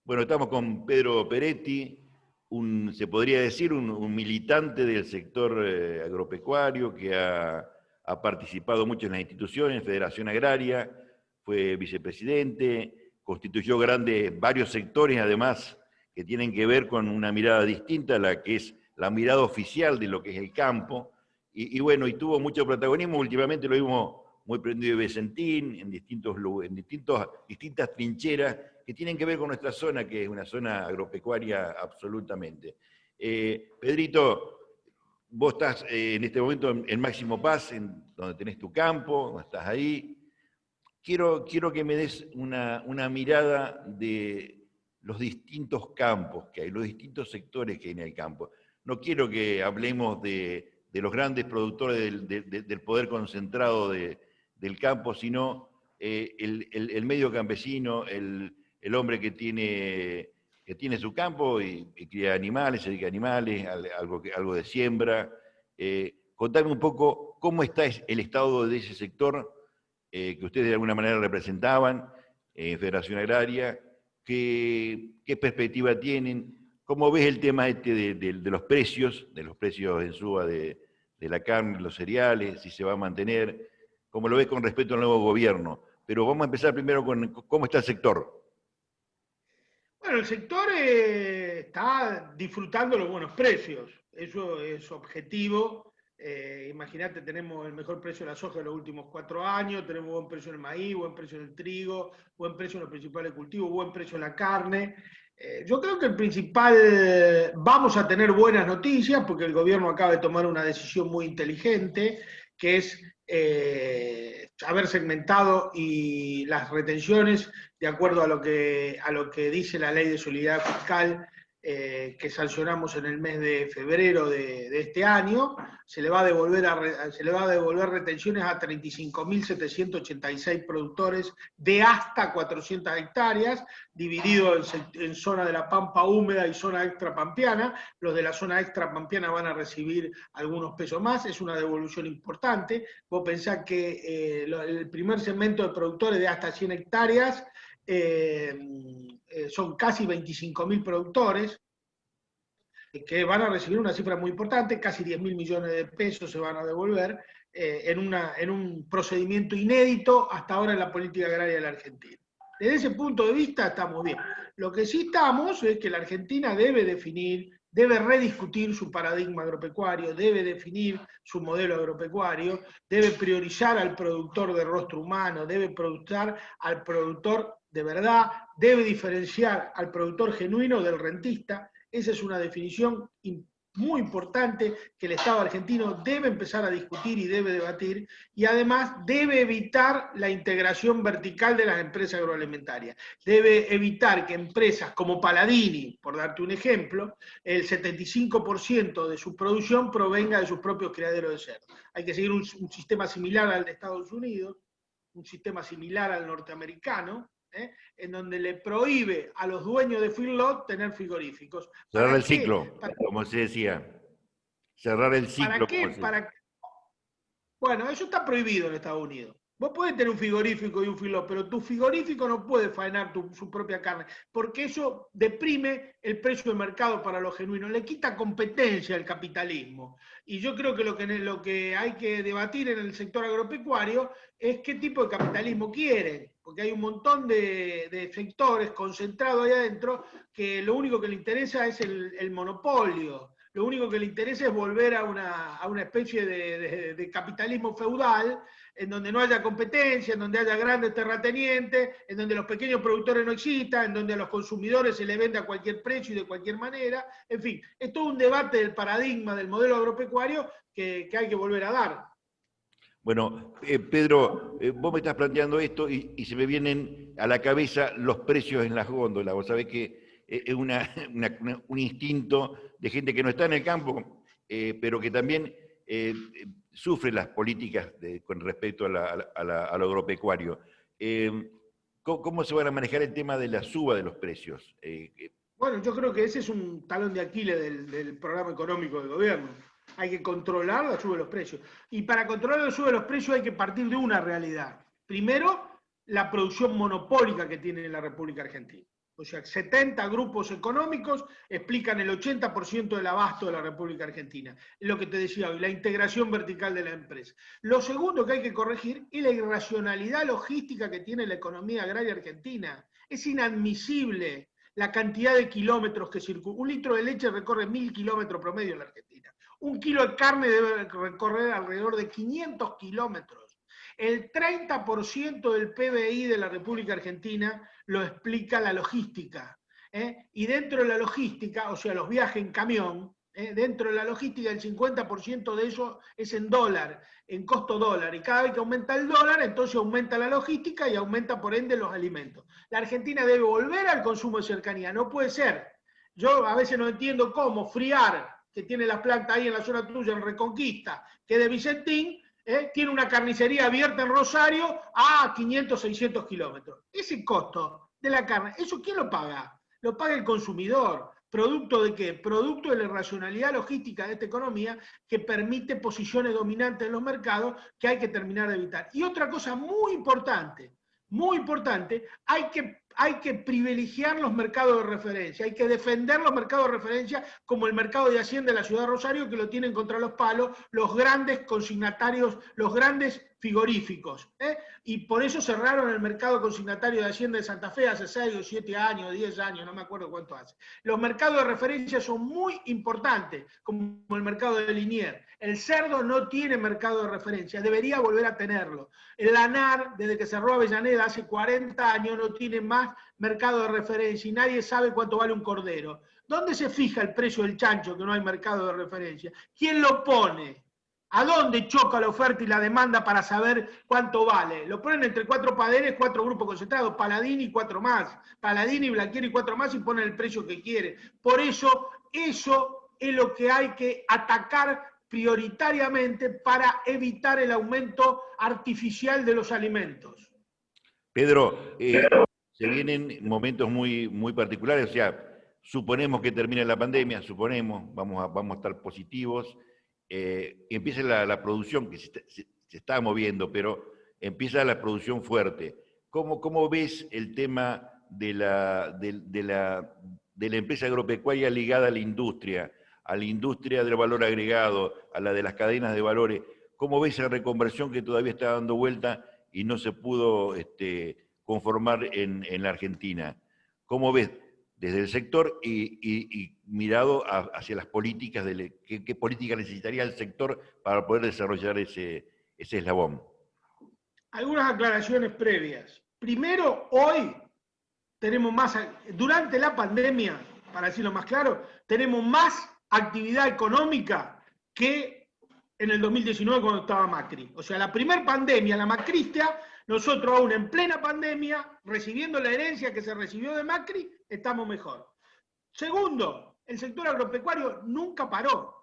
Bueno, estamos con Pedro Peretti, se podría decir un militante del sector agropecuario que ha participado mucho en las instituciones, Federación Agraria, fue vicepresidente, constituyó varios sectores además que tienen que ver con una mirada distinta a la que es la mirada oficial de lo que es el campo, y bueno, y tuvo mucho protagonismo, últimamente lo vimos muy prendido de Vicentín, en distintas trincheras que tienen que ver con nuestra zona, que es una zona agropecuaria absolutamente. Pedrito, vos estás en este momento en Máximo Paz, donde tenés tu campo, donde estás ahí. Quiero que me des una mirada de los distintos campos que hay, los distintos sectores que hay en el campo. No quiero que hablemos de los grandes productores del poder concentrado del campo, sino el medio campesino, el hombre que tiene su campo y cría animales, se dedica a animales, algo de siembra. Contame un poco cómo está el estado de ese sector que ustedes de alguna manera representaban en Federación Agraria, qué perspectiva tienen, cómo ves el tema de los precios en suba de la carne, los cereales, si se va a mantener, cómo lo ves con respecto al nuevo gobierno. Pero vamos a empezar primero con cómo está el sector. Bueno, el sector está disfrutando los buenos precios, eso es objetivo. Imagínate, tenemos el mejor precio de la soja de los últimos 4 años, tenemos buen precio en el maíz, buen precio en el trigo, buen precio en los principales cultivos, buen precio en la carne. Yo creo que el principal, vamos a tener buenas noticias porque el gobierno acaba de tomar una decisión muy inteligente, que es haber segmentado y las retenciones de acuerdo a lo que dice la ley de solidaridad fiscal que sancionamos en el mes de febrero de este año. Se le va a devolver retenciones a 35.786 productores de hasta 400 hectáreas, dividido en zona de la pampa húmeda y zona extrapampeana. Los de la zona extrapampeana van a recibir algunos pesos más, es una devolución importante. Vos pensás que el primer segmento de productores de hasta 100 hectáreas son casi 25.000 productores que van a recibir una cifra muy importante, casi 10.000 millones de pesos se van a devolver en un procedimiento inédito hasta ahora en la política agraria de la Argentina. Desde ese punto de vista estamos bien. Lo que sí estamos es que la Argentina debe rediscutir su paradigma agropecuario, debe definir su modelo agropecuario, debe priorizar al productor de rostro humano, debe priorizar al productor de verdad, debe diferenciar al productor genuino del rentista. Esa es una definición muy importante que el Estado argentino debe empezar a discutir y debe debatir, y además debe evitar la integración vertical de las empresas agroalimentarias. Debe evitar que empresas como Paladini, por darte un ejemplo, el 75% de su producción provenga de sus propios criaderos de cerdo. Hay que seguir un sistema similar al de Estados Unidos, un sistema similar al norteamericano, en donde le prohíbe a los dueños de feedlot tener frigoríficos. Cerrar el ciclo, como se decía. Cerrar el ciclo. ¿Para qué? Bueno, eso está prohibido en Estados Unidos. Vos podés tener un frigorífico y un feedlot, pero tu frigorífico no puede faenar su propia carne, porque eso deprime el precio de mercado para los genuinos, le quita competencia al capitalismo. Y yo creo que lo que hay que debatir en el sector agropecuario es qué tipo de capitalismo quieren, porque hay un montón de sectores concentrados ahí adentro que lo único que le interesa es el monopolio. Lo único que le interesa es volver a una especie de capitalismo feudal, en donde no haya competencia, en donde haya grandes terratenientes, en donde los pequeños productores no existan, en donde a los consumidores se les vende a cualquier precio y de cualquier manera. En fin, es todo un debate del paradigma del modelo agropecuario que hay que volver a dar. Bueno, Pedro, vos me estás planteando esto y se me vienen a la cabeza los precios en las góndolas. Vos sabés que es un instinto de gente que no está en el campo, pero que también sufre las políticas con respecto a lo agropecuario. ¿Cómo se van a manejar el tema de la suba de los precios? Bueno, yo creo que ese es un talón de Aquiles del programa económico del gobierno. Hay que controlar la suba de los precios. Y para controlar la suba de los precios hay que partir de una realidad. Primero, la producción monopólica que tiene la República Argentina. O sea, 70 grupos económicos explican el 80% del abasto de la República Argentina. Es lo que te decía hoy, la integración vertical de la empresa. Lo segundo que hay que corregir es la irracionalidad logística que tiene la economía agraria argentina. Es inadmisible la cantidad de kilómetros que circulan. Un litro de leche recorre 1000 kilómetros promedio en la Argentina. Un kilo de carne debe recorrer alrededor de 500 kilómetros. El 30% del PBI de la República Argentina lo explica la logística. Y dentro de la logística, o sea, los viajes en camión, dentro de la logística el 50% de eso es en dólar, en costo dólar. Y cada vez que aumenta el dólar, entonces aumenta la logística y aumenta por ende los alimentos. La Argentina debe volver al consumo de cercanía, no puede ser. Yo a veces no entiendo cómo Friar, que tiene las plantas ahí en la zona tuya, en Reconquista, que de Vicentín, tiene una carnicería abierta en Rosario a 500, 600 kilómetros. Ese costo de la carne, ¿eso quién lo paga? Lo paga el consumidor. ¿Producto de qué? Producto de la irracionalidad logística de esta economía que permite posiciones dominantes en los mercados que hay que terminar de evitar. Y otra cosa muy importante, hay que privilegiar los mercados de referencia, hay que defender los mercados de referencia como el mercado de Hacienda de la ciudad de Rosario, que lo tienen contra los palos los grandes consignatarios, los grandes frigoríficos. Y por eso cerraron el mercado consignatario de Hacienda de Santa Fe hace 6 o 7 años, 10 años, no me acuerdo cuánto hace. Los mercados de referencia son muy importantes, como el mercado de Liniers. El cerdo no tiene mercado de referencia, debería volver a tenerlo. El lanar, desde que cerró Avellaneda hace 40 años, no tiene más mercado de referencia y nadie sabe cuánto vale un cordero. ¿Dónde se fija el precio del chancho que no hay mercado de referencia? ¿Quién lo pone? ¿A dónde choca la oferta y la demanda para saber cuánto vale? Lo ponen entre 4 paderes, 4 grupos concentrados, Paladini y 4 más. Paladini, Blanquieri y 4 más y ponen el precio que quieren. Por eso es lo que hay que atacar prioritariamente para evitar el aumento artificial de los alimentos. Pedro, se vienen momentos muy, muy particulares, o sea, suponemos que termine la pandemia, suponemos, vamos a estar positivos, empieza la producción, que se está moviendo, pero empieza la producción fuerte. ¿Cómo ves el tema de la empresa agropecuaria ligada a la industria del valor agregado, a la de las cadenas de valores? ¿Cómo ves esa reconversión que todavía está dando vuelta y no se pudo conformar en la Argentina? ¿Cómo ves desde el sector y mirado hacia las políticas, qué política necesitaría el sector para poder desarrollar ese eslabón? Algunas aclaraciones previas. Primero, hoy tenemos más, durante la pandemia, para decirlo más claro, tenemos más actividad económica que en el 2019 cuando estaba Macri. O sea, la primer pandemia, la macrista, nosotros aún en plena pandemia, recibiendo la herencia que se recibió de Macri, estamos mejor. Segundo, el sector agropecuario nunca paró.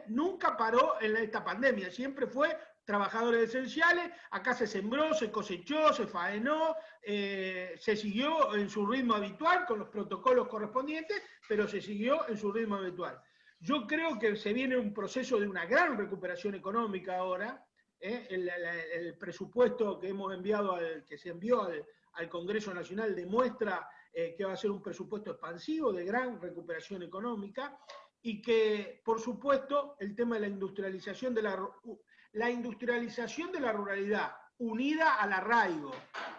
Nunca paró en esta pandemia, siempre fue trabajadores esenciales, acá se sembró, se cosechó, se faenó, se siguió en su ritmo habitual con los protocolos correspondientes, pero se siguió en su ritmo habitual. Yo creo que se viene un proceso de una gran recuperación económica ahora. El presupuesto que hemos enviado, que se envió al Congreso Nacional demuestra que va a ser un presupuesto expansivo de gran recuperación económica y que, por supuesto, el tema de la industrialización de la ruralidad unida al arraigo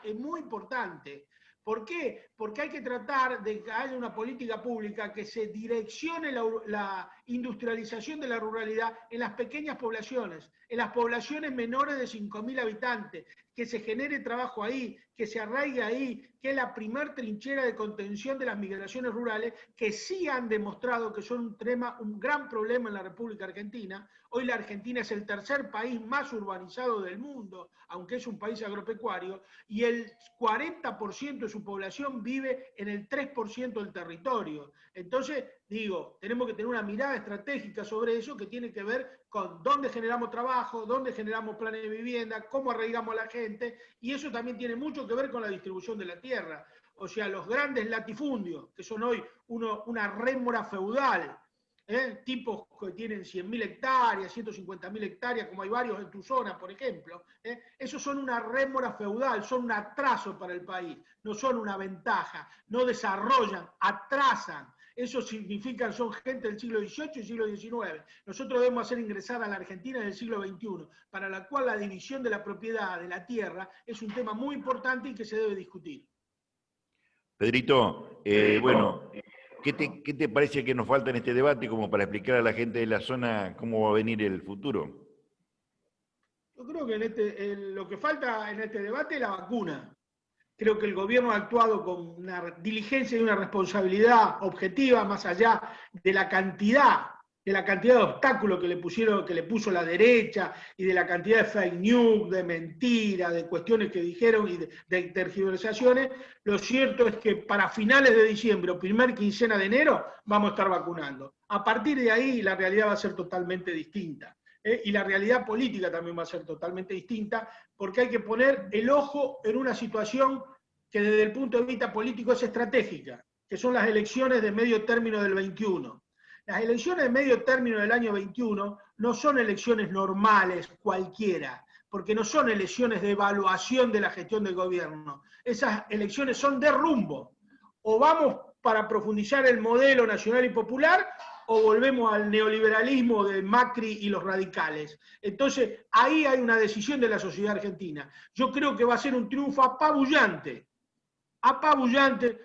es muy importante. ¿Por qué? Porque hay que tratar de que haya una política pública que se direccione la industrialización de la ruralidad en las pequeñas poblaciones, en las poblaciones menores de 5.000 habitantes, que se genere trabajo ahí, que se arraigue ahí, que es la primer trinchera de contención de las migraciones rurales, que sí han demostrado que son un gran problema en la República Argentina. Hoy la Argentina es el tercer país más urbanizado del mundo, aunque es un país agropecuario, y el 40% de su población vive en el 3% del territorio. Entonces, digo, tenemos que tener una mirada estratégica sobre eso que tiene que ver con dónde generamos trabajo, dónde generamos planes de vivienda, cómo arraigamos a la gente, y eso también tiene mucho que ver con la distribución de la tierra. O sea, los grandes latifundios, que son hoy una rémora feudal, tipos que tienen 100.000 hectáreas, 150.000 hectáreas, como hay varios en tu zona, por ejemplo. Esos son una rémora feudal, son un atraso para el país, no son una ventaja, no desarrollan, atrasan. Eso significa, son gente del siglo XVIII y siglo XIX. Nosotros debemos hacer ingresar a la Argentina en el siglo XXI, para la cual la división de la propiedad de la tierra es un tema muy importante y que se debe discutir. Pedrito, bueno, ¿qué te parece que nos falta en este debate como para explicar a la gente de la zona cómo va a venir el futuro? Yo creo que lo que falta en este debate es la vacuna. Creo que el gobierno ha actuado con una diligencia y una responsabilidad objetiva, más allá de la cantidad de obstáculos que le puso la derecha y de la cantidad de fake news, de mentiras, de cuestiones que dijeron y de tergiversaciones. Lo cierto es que para finales de diciembre o primer quincena de enero vamos a estar vacunando. A partir de ahí la realidad va a ser totalmente distinta. Y la realidad política también va a ser totalmente distinta, porque hay que poner el ojo en una situación que desde el punto de vista político es estratégica, que son las elecciones de medio término del 21. Las elecciones de medio término del año 21 no son elecciones normales, cualquiera, porque no son elecciones de evaluación de la gestión del gobierno. Esas elecciones son de rumbo. O vamos para profundizar el modelo nacional y popular, o volvemos al neoliberalismo de Macri y los radicales. Entonces, ahí hay una decisión de la sociedad argentina. Yo creo que va a ser un triunfo apabullante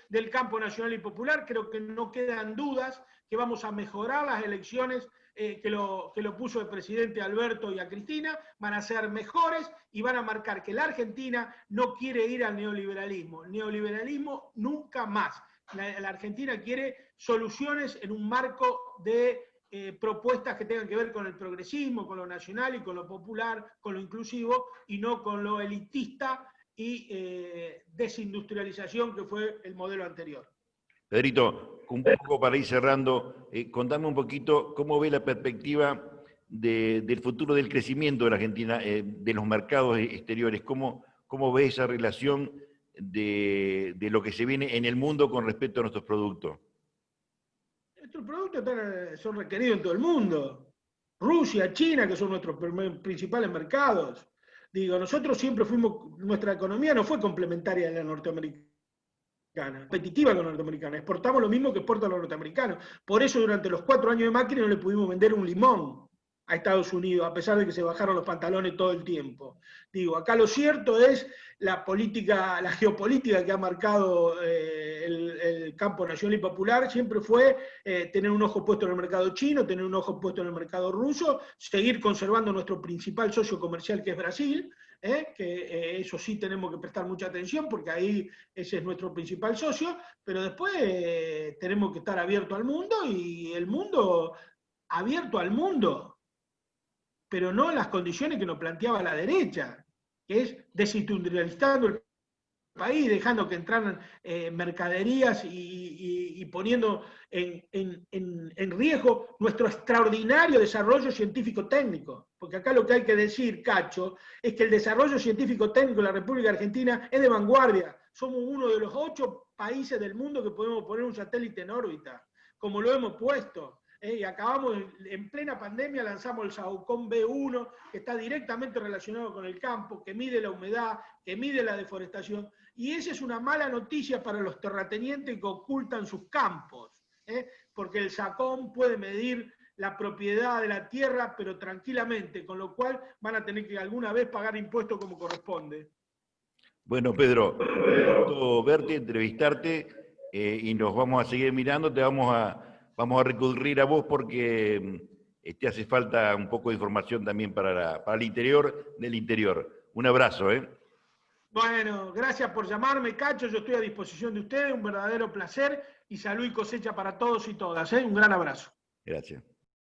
del campo nacional y popular. Creo que no quedan dudas que vamos a mejorar las elecciones que lo puso el presidente Alberto y a Cristina, van a ser mejores y van a marcar que la Argentina no quiere ir al neoliberalismo. Neoliberalismo nunca más. La Argentina quiere soluciones en un marco de propuestas que tengan que ver con el progresismo, con lo nacional y con lo popular, con lo inclusivo, y no con lo elitista y desindustrialización que fue el modelo anterior. Pedrito, un poco para ir cerrando, contame un poquito cómo ve la perspectiva del futuro del crecimiento de la Argentina, de los mercados exteriores, cómo ve esa relación de lo que se viene en el mundo con respecto a nuestros productos. Nuestros productos son requeridos en todo el mundo. Rusia, China, que son nuestros principales mercados. Digo, nosotros siempre nuestra economía no fue complementaria a la norteamericana, competitiva con la norteamericana. Exportamos lo mismo que exportan los norteamericanos. Por eso durante los 4 años de Macri no le pudimos vender un limón a Estados Unidos, a pesar de que se bajaron los pantalones todo el tiempo. Digo, acá lo cierto es la geopolítica que ha marcado el campo nacional y popular, siempre fue tener un ojo puesto en el mercado chino, tener un ojo puesto en el mercado ruso, seguir conservando nuestro principal socio comercial, que es Brasil, que eso sí tenemos que prestar mucha atención, porque ahí ese es nuestro principal socio, pero después tenemos que estar abiertos al mundo, y el mundo, abierto al mundo, pero no en las condiciones que nos planteaba la derecha, que es desindustrializando el país, dejando que entraran mercaderías y poniendo en riesgo nuestro extraordinario desarrollo científico-técnico. Porque acá lo que hay que decir, Cacho, es que el desarrollo científico-técnico de la República Argentina es de vanguardia. Somos uno de los 8 países del mundo que podemos poner un satélite en órbita, como lo hemos puesto. Y acabamos, en plena pandemia, lanzamos el Saucon B1, que está directamente relacionado con el campo, que mide la humedad, que mide la deforestación, y esa es una mala noticia para los terratenientes que ocultan sus campos, porque el SACOM puede medir la propiedad de la tierra, pero tranquilamente, con lo cual van a tener que alguna vez pagar impuestos como corresponde. Bueno, Pedro, un gusto verte, entrevistarte, y nos vamos a seguir mirando, vamos a recurrir a vos porque te hace falta un poco de información también para el interior del interior. Un abrazo, ¿eh? Bueno, gracias por llamarme, Cacho. Yo estoy a disposición de ustedes. Un verdadero placer y salud y cosecha para todos y todas, ¿eh? Un gran abrazo. Gracias.